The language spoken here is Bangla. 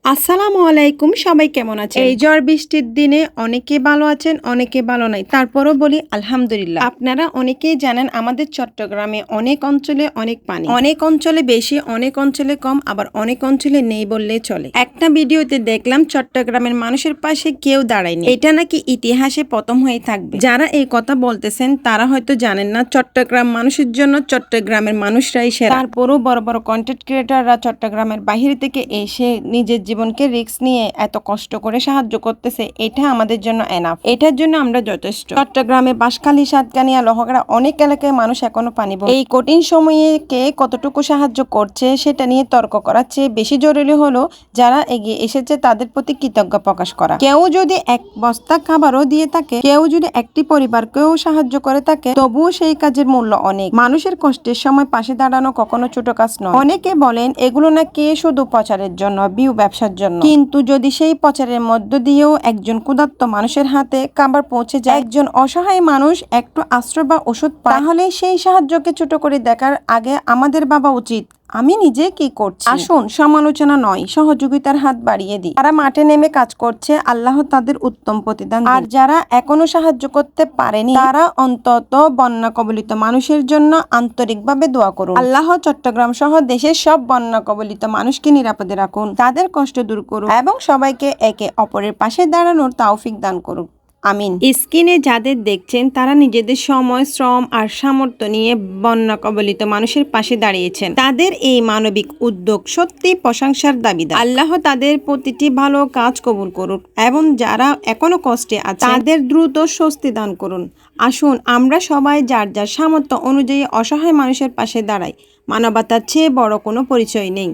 আসসালামু আলাইকুম, সবাই কেমন আছেন? এই ঝড় বৃষ্টির দিনে অনেকে ভালো আছেন, অনেকে ভালো নাই। তারপরও বলি আলহামদুলিল্লাহ। আপনারা অনেকেই জানেন আমাদের চট্টগ্রামে অনেক অঞ্চলে অনেক পানি, অনেক অঞ্চলে বেশি, অনেক অঞ্চলে কম, আবার অনেক অঞ্চলে নেই বললেই চলে। একটা ভিডিওতে দেখলাম চট্টগ্রামের মানুষের পাশে কেউ দাঁড়ায়নি, এটা নাকি ইতিহাসে প্রথম হয়ে থাকবে। যারা এই কথা বলতেছেন তারা হয়তো জানেন না চট্টগ্রাম মানুষের জন্য চট্টগ্রামের মানুষরাই সেরা। তারপরও বড় বড় কন্টেন্ট ক্রিয়েটাররা চট্টগ্রামের বাহিরে থেকে এসে নিজের জীবনকে রিস্ক নিয়ে এত কষ্ট করে সাহায্য করতেছে, এটা আমাদের জন্য এনাফ। এটার জন্য আমরা যথেষ্ট। চট্টগ্রামে বাঁশখালী, সাতকানিয়া, লোহাগড়া অনেক এলাকায় মানুষ এখনো পানি এই কঠিন সময়ে কে কতটুকু সাহায্য করছে সেটা নিয়ে তর্ক করার চেয়ে বেশি জরুরি হলো যারা এগিয়ে এসেছে তাদের প্রতি কৃতজ্ঞ প্রকাশ করা। কেউ যদি এক বস্তা খাবারও দিয়ে থাকে, কেউ যদি একটি পরিবারকেও সাহায্য করে থাকে, তবুও সেই কাজের মূল্য অনেক। মানুষের কষ্টের সময় পাশে দাঁড়ানো কখনো ছোট কাজ নয়। অনেকে বলেন এগুলো নাকি শুধু প্রচারের জন্য, ভিউ ব্যবসার জন্য, কিন্তু যদি সেই প্রচারের মধ্য দিয়েও একজন ক্ষুধার্ত মানুষের হাতে খাবার পৌঁছে যায়, একজন অসহায় মানুষ একটু আশ্রয় বা ওষুধ পায়, তাহলে সেই সাহায্যকে ছোট করে দেখার আগে আমাদের ভাবা উচিত আমি নিজে কি করছি। আসুন সমালোচনা নয়, সহযোগিতার হাত বাড়িয়ে দিই। যারা মাঠে নেমে কাজ করছে আল্লাহ তাদের উত্তম প্রতিদান দিন। আর যারা এখনো সাহায্য করতে পারেনি তারা অন্তত বন্যা কবলিত মানুষের জন্য আন্তরিকভাবে দোয়া করুন। আল্লাহ চট্টগ্রাম সহ দেশের সব বন্যা কবলিত মানুষকে নিরাপদে রাখুন, তাদের কষ্ট দূর করুন এবং সবাইকে একে অপরের পাশে দাঁড়ানোর তৌফিক দান করুন। আমিন। স্ক্রিনে যাদের দেখছেন তারা নিজেদের সময়, শ্রম আর সামর্থ্য নিয়ে বন্যা কবলিত মানুষের পাশে দাঁড়িয়েছেন। তাদের এই মানবিক উদ্যোগ সত্যি প্রশংসার দাবিদার। আল্লাহ তাদের প্রতিটি ভালো কাজ কবুল করুন এবং যারা এখনো কষ্টে আছে তাদের দ্রুত স্বস্তি দান করুন। আসুন আমরা সবাই যার যার সামর্থ্য অনুযায়ী অসহায় মানুষের পাশে দাঁড়াই। মানবতার চেয়ে বড় কোনো পরিচয় নেই।